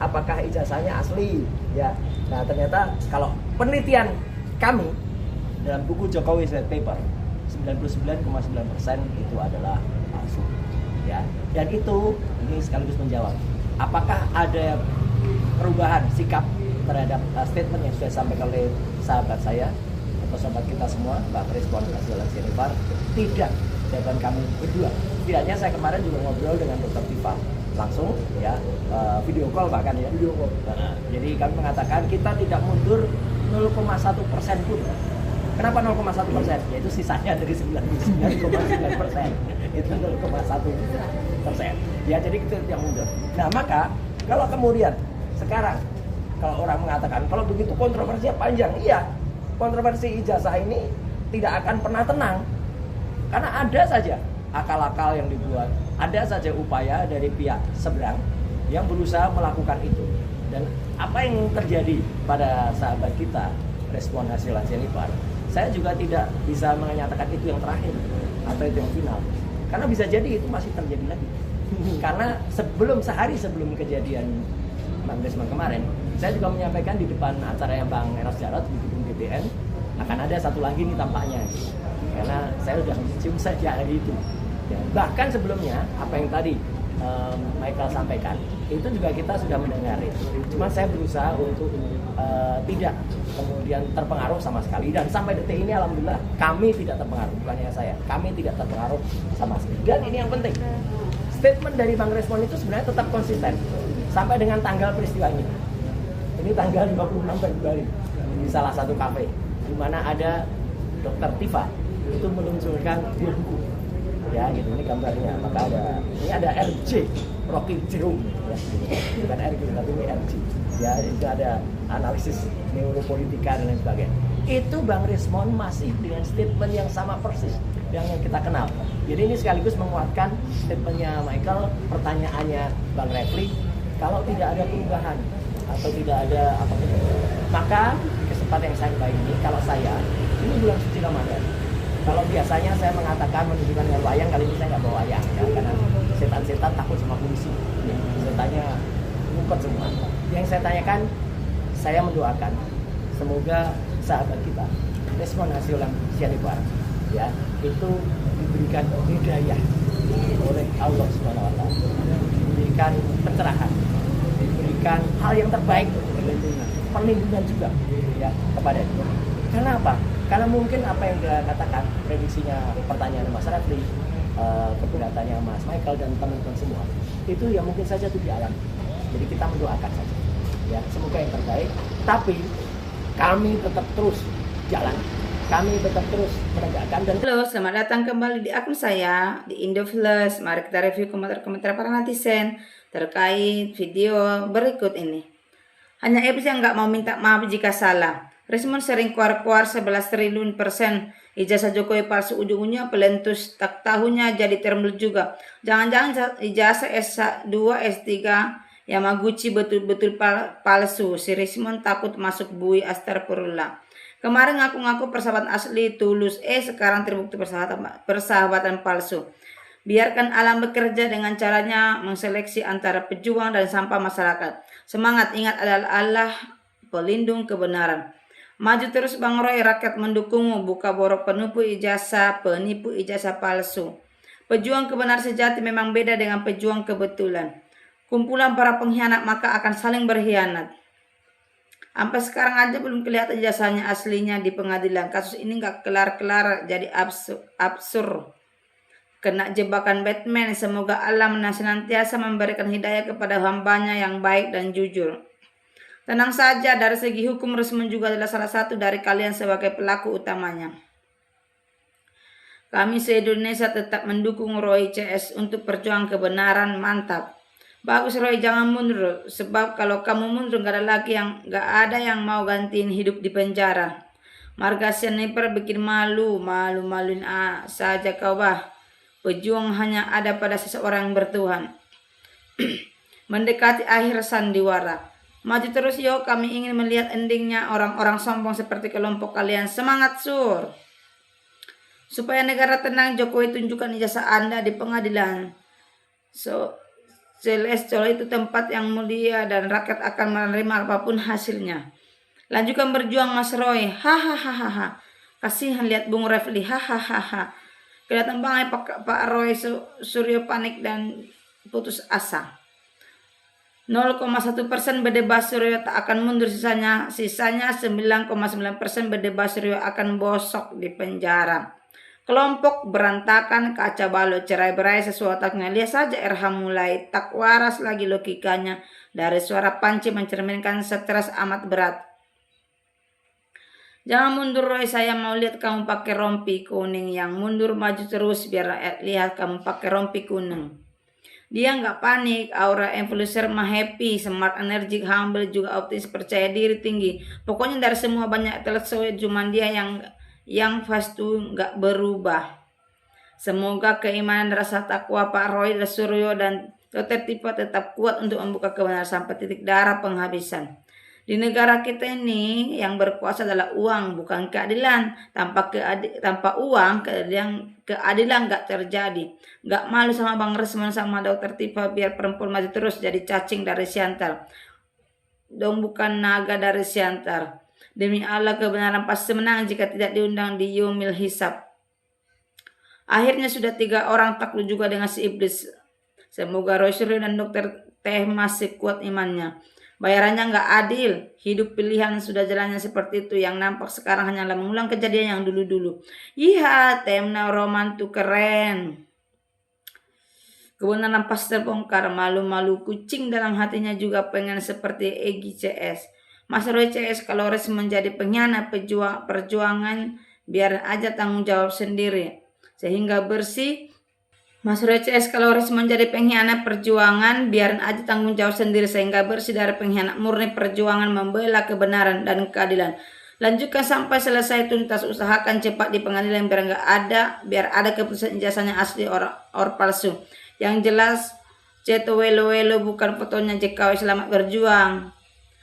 apakah ijazahnya asli ya. Nah ternyata kalau penelitian kami dalam buku Jokowi White Paper 99,9% itu adalah palsu ya. Dan itu ini sekaligus menjawab apakah ada perubahan sikap terhadap statement yang sudah disampaikan oleh sahabat saya atau sahabat kita semua, Mbak Respon Asialan Sianipar. Tidak, jawaban kami berdua. Setidaknya saya kemarin juga ngobrol dengan Dr. Tifa langsung ya, video call bahkan ya. Video call. Jadi kami mengatakan kita tidak mundur 0,1% pun. Kenapa 0,1%? Yaitu sisanya dari 99,9%. Itu 0,1%. Ya jadi kita tidak mundur. Nah maka kalau kemudian sekarang kalau orang mengatakan kalau begitu kontroversinya panjang, iya, kontroversi ijazah ini tidak akan pernah tenang karena ada saja akal-akal yang dibuat, ada saja upaya dari pihak seberang yang berusaha melakukan itu. Dan apa yang terjadi pada sahabat kita Respon Asialan Sianipar, saya juga tidak bisa menyatakan itu yang terakhir atau itu yang final, karena bisa jadi itu masih terjadi lagi. Karena sehari sebelum kejadian Bang Desmond kemarin, saya juga menyampaikan di depan acara yang Bang Eros Jarot di gedung BPN akan ada satu lagi nih tampaknya, karena saya sudah cium saja hari itu ya. Bahkan sebelumnya apa yang tadi Michael sampaikan itu juga kita sudah mendengar itu. Cuma saya berusaha untuk tidak kemudian terpengaruh sama sekali, dan sampai detik ini alhamdulillah kami tidak terpengaruh, bukannya saya, kami tidak terpengaruh sama sekali. Dan ini yang penting, statement dari Bang Respon itu sebenarnya tetap konsisten sampai dengan tanggal peristiwa ini. Ini tanggal 26 Februari di salah satu kafe di mana ada Dr. Tifa itu meluncurkan buku ya gitu, ini gambarnya. Maka ini ada RJ Rocky Gerung ya, bukan RJ tapi ini RJ ya, itu ada analisis neuropolitika dan lain sebagainya. Itu Bang Respon masih dengan statement yang sama persis yang kita kenal. Jadi ini sekaligus menguatkan statementnya Michael, pertanyaannya Bang Refli, kalau tidak ada perubahan atau tidak ada apapun, maka kesempatan yang saya baik ini, kalau saya ini bulan suci Ramadan, kalau biasanya saya mengatakan menunjukkan dengan wayang, kali ini saya nggak bawa wayang ya, karena setan-setan takut sama polisi ya, setannya ngumpet semua. Yang saya tanyakan, saya mendoakan semoga sahabat kita Respon Asialan Sianipar ya itu diberikan hidayah oleh Allah Subhanahu wa taala, diberikan pencerahan, diberikan hal yang terbaik, perlindungan juga ya kepada dia. Karena apa? Karena mungkin apa yang dia katakan, prediksinya pertanyaan Mas Refli, keberatannya Mas Michael dan teman-teman semua, itu ya mungkin saja itu dialami. Jadi kita mendoakan saja ya, semoga yang terbaik. Tapi kami tetap terus jalan, kami tetap terus menegakkan. Dan halo, selamat datang kembali di akun saya di Indoflash. Mari kita review komentar-komentar para netizen terkait video berikut ini. Hanya Ebs yang nggak mau minta maaf jika salah. Respon sering keluar-keluar 11 triliun persen. Ijazah Jokowi palsu, ujung-ujungnya pelentus, tak tahunya jadi termel juga. Jangan-jangan ijazah S2, S3 Yamaguchi betul-betul palsu. Si Respon takut masuk bui, astagfirullah. Kemarin ngaku-ngaku persahabatan asli tulus, sekarang terbukti persahabatan palsu. Biarkan alam bekerja dengan caranya menseleksi antara pejuang dan sampah masyarakat. Semangat, ingat adalah Allah pelindung kebenaran. Maju terus Bang Roy, rakyat mendukungmu. Buka borok penipu ijazah palsu. Pejuang kebenaran sejati memang beda dengan pejuang kebetulan. Kumpulan para pengkhianat maka akan saling berkhianat. Sampai sekarang aja belum kelihatan ijazahnya aslinya di pengadilan. Kasus ini gak kelar-kelar, jadi absurd. Kena jebakan Batman. Semoga Allah senantiasa memberikan hidayah kepada hambanya yang baik dan jujur. Tenang saja, dari segi hukum Respon juga adalah salah satu dari kalian sebagai pelaku utamanya. Kami se-Indonesia tetap mendukung Roy CS untuk perjuangan kebenaran. Mantap. Bagus Roy, jangan mundur. Sebab kalau kamu mundur gak ada yang mau gantiin hidup di penjara. Marga Sianipar bikin malu-maluin saja kau bah. Pejuang hanya ada pada seseorang yang bertuhan. Mendekati akhir sandiwara. Maju terus yuk, kami ingin melihat endingnya orang-orang sombong seperti kelompok kalian. Semangat sur. Supaya negara tenang, Jokowi tunjukkan ijazah Anda di pengadilan. Celestial itu tempat yang mulia dan rakyat akan menerima apapun hasilnya. Lanjutkan berjuang Mas Roy. Hahaha. Kasihan lihat Bung Refli. Hahaha. Kelihatan banget Pak Roy Suryo panik dan putus asa. 0,1% berdebat Suryo tak akan mundur, sisanya 9,9% berdebat Suryo akan bosok di penjara. Kelompok berantakan, kaca balau, cerai-berai sesuatunya. Lihat saja RH mulai tak waras lagi logikanya. Dari suara panci mencerminkan stres amat berat. Jangan mundur Roy, saya mau lihat kamu pakai rompi kuning. Yang mundur maju terus biar lihat kamu pakai rompi kuning. Dia nggak panik, aura influencer mah happy, smart, energik, humble, juga optimis, percaya diri tinggi. Pokoknya dari semua banyak intelektual, cuman dia yang pasti nggak berubah. Semoga keimanan rasa takwa Pak Roy Suryo dan Dr. Tifa tetap kuat untuk membuka kebenaran sampai titik darah penghabisan. Di negara kita ini yang berkuasa adalah uang, bukan keadilan. Tanpa uang, keadilan nggak terjadi. Nggak malu sama Bang Resman sama Dr. Tifa biar perempuan maju terus jadi cacing dari siantar. Dong bukan naga dari siantar. Demi Allah kebenaran pasti menang jika tidak diundang di Yumil Hisab. Akhirnya sudah 3 orang takluk juga dengan si iblis. Semoga Roy Suryo dan Dr. Teh masih kuat imannya. Bayarannya nggak adil, hidup pilihan sudah jalannya seperti itu. Yang nampak sekarang hanyalah mengulang kejadian yang dulu-dulu. Iya, Temna Roman tuh keren. Kebenaran pas terbongkar, malu-malu kucing dalam hatinya juga pengen seperti Egy CS. Mas Roy CS kalau harus menjadi pengkhianat perjuangan, biar aja tanggung jawab sendiri. Sehingga bersih. Mas Roy CS kalau harus menjadi pengkhianat perjuangan, biarin aja tanggung jawab sendiri sehingga bersih dari pengkhianat murni perjuangan membela kebenaran dan keadilan. Lanjutkan sampai selesai tuntas, usahakan cepat di pengadilan biar ada keputusan ijazahnya asli or palsu. Yang jelas Ceto Welo bukan fotonya JKW selamat berjuang.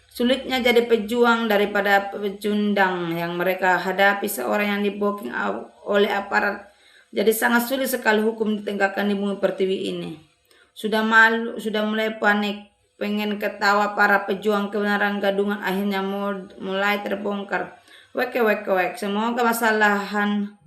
Sulitnya jadi pejuang daripada pecundang yang mereka hadapi seorang yang diboking oleh aparat. Jadi sangat sulit sekali hukum ditegakkan di bumi pertiwi ini. Sudah malu, sudah mulai panik, pengen ketawa para pejuang kebenaran gadungan akhirnya mulai terbongkar. Wek. Semoga permasalahan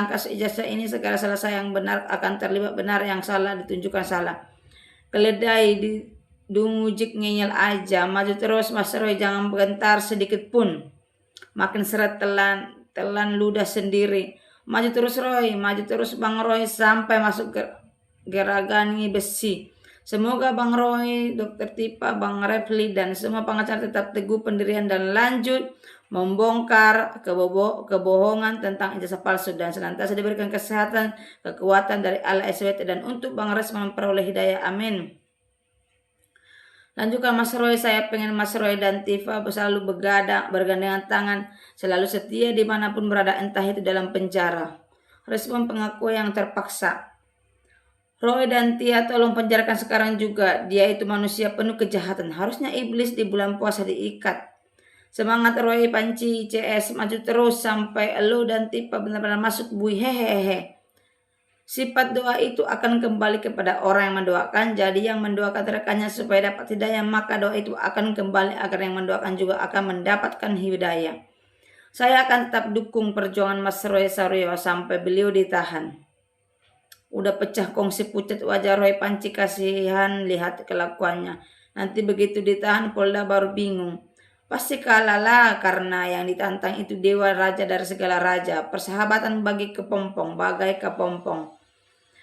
kasus ijazah ini segera selesai, yang benar akan terlibat benar, yang salah ditunjukkan salah. Keledai di dumujik ngeyel aja, maju terus Mas Roy, jangan bentar sedikit pun. Makin seret telan ludah sendiri. Maju terus Roy, maju terus Bang Roy sampai masuk geragani besi. Semoga Bang Roy, Dr. Tifa, Bang Refli, dan semua pengacara tetap teguh pendirian dan lanjut membongkar kebohongan tentang ijazah palsu dan senantiasa diberikan kesehatan, kekuatan dari Allah SWT dan untuk Bang Resman memperoleh hidayah. Amin. Lanjutkan Mas Roy, saya pengen Mas Roy dan Tifa selalu bergandengan tangan, selalu setia dimanapun berada, entah itu dalam penjara. Respon pengakuan yang terpaksa. Roy dan Tia tolong penjarakan sekarang juga, dia itu manusia penuh kejahatan, harusnya iblis di bulan puasa diikat. Semangat Roy, Panci, CS, maju terus sampai lo dan Tifa benar-benar masuk bui, hehehe. Sifat doa itu akan kembali kepada orang yang mendoakan. Jadi yang mendoakan rekannya supaya dapat hidayah, maka doa itu akan kembali agar yang mendoakan juga akan mendapatkan hidayah. Saya akan tetap dukung perjuangan Mas Roy Suryo sampai beliau ditahan. Udah pecah kongsi pucat wajah Roy, Panci, kasihan lihat kelakuannya. Nanti begitu ditahan Polda baru bingung. Pasti kalah lah karena yang ditantang itu dewa raja dari segala raja. Persahabatan bagi kepompong, bagai kepompong.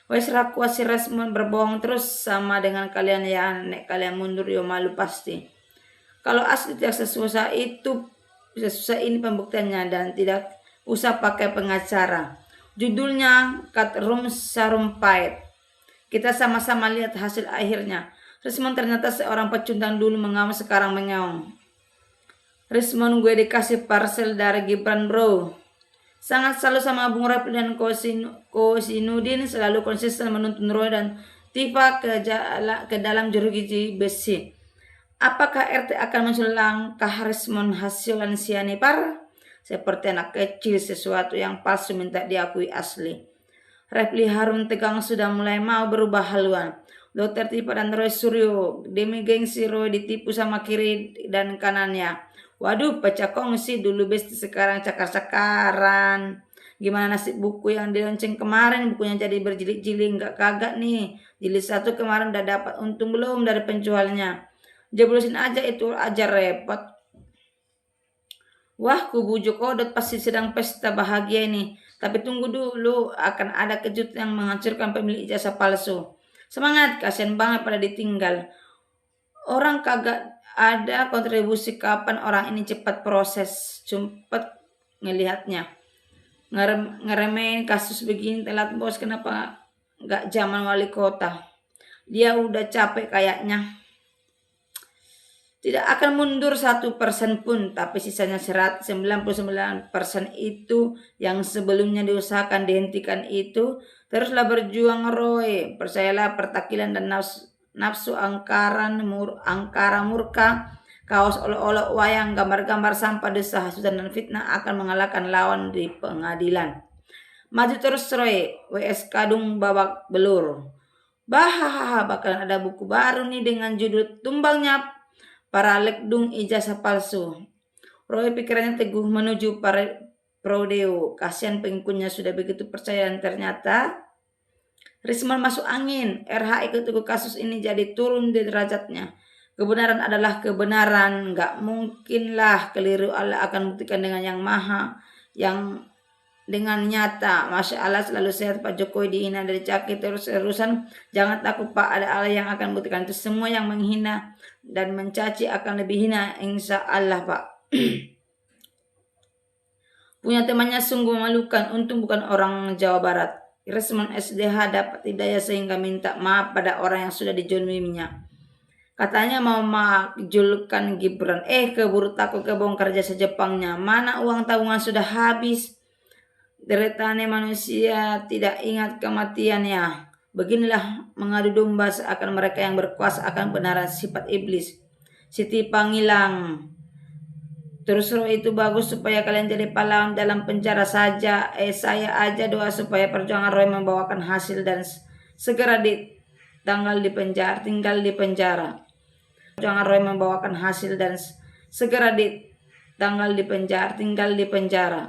Wes rakuat si Resmond berbohong terus sama dengan kalian ya, nek kalian mundur yo malu pasti. Kalau asli tidak sesusah itu, sesusah ini pembuktiannya dan tidak usah pakai pengacara. Judulnya Cut Room Sarumpait. Kita sama-sama lihat hasil akhirnya. Resmond ternyata seorang pecundang dulu mengaum sekarang mengaum. Resmond, gue dikasih parcel dari Gibran bro. Sangat selalu sama Bung Refli dan Kosinudin, selalu konsisten menuntun Roy dan Tifa ke dalam jeruji besi. Apakah RT akan muncul langkah Resmond hasilan sianipar? Seperti anak kecil, sesuatu yang palsu minta diakui asli. Refli Harun tegang sudah mulai mau berubah haluan. Dr. Tipa dan Roy Suryo. Demi gengsi Roy ditipu sama kiri dan kanannya. Waduh, pecah kongsi dulu besti sekarang cakar-cakaran. Gimana nasib buku yang dilonceng kemarin? Bukunya jadi berjilid-jilid, nggak kagak nih. Jilid 1 kemarin udah dapat untung belum dari penjualnya? Jeblosin aja itu aja repot. Wah, kubu Jokodot pasti sedang pesta bahagia ini. Tapi tunggu dulu, akan ada kejutan yang menghancurkan pemilik ijazah palsu. Semangat, kasihan banget pada ditinggal. Orang kagak ada kontribusi kapan orang ini cepat proses, cepat ngelihatnya. Ngeremehin kasus begini telat bos, kenapa nggak zaman wali kota? Dia udah capek kayaknya. Tidak akan mundur 1% pun, tapi sisanya 99% itu yang sebelumnya diusahakan dihentikan itu, teruslah berjuang Roy. Percayalah, pertakilan dan nafsu angkara murka, kaos olok-olok wayang, gambar-gambar sampah, desah, hasutan dan fitnah akan mengalahkan lawan di pengadilan. Maju terus Roy, WS Kadung babak belur. Bahaha, bakalan ada buku baru nih dengan judul Tumbangnya Para Lekdung Ijazah Palsu. Roy pikirannya teguh menuju para prodeo. Kasihan pengikutnya sudah begitu percaya dan ternyata Risman masuk angin. RH ikut kasus ini jadi turun di derajatnya. Kebenaran adalah kebenaran. Gak mungkinlah keliru. Allah akan buktikan dengan yang maha, yang dengan nyata. Masya Allah, selalu sehat Pak Jokowi, dihina dari caki terus-terusan. Jangan takut Pak, ada Allah yang akan buktikan itu semua. Yang menghina dan mencaci akan lebih hina, insya Allah Pak. Punya temannya sungguh memalukan. Untung bukan orang Jawa Barat. Resmen SDH dapat hidayah sehingga minta maaf pada orang yang sudah dijoliminya. Katanya mau makjulkan Gibran. Keburu takut kebongkar jasa Jepangnya. Mana uang tabungan sudah habis. Deretane manusia tidak ingat kematian ya. Beginilah mengadu domba seakan mereka yang berkuasa akan benaran sifat iblis. Siti Pangilang. Terus Roy itu bagus supaya kalian jadi pahlawan dalam penjara saja. Saya aja doa supaya perjuangan Roy membawakan hasil dan segera tinggal di penjara. Perjuangan Roy membawakan hasil dan segera tinggal di penjara.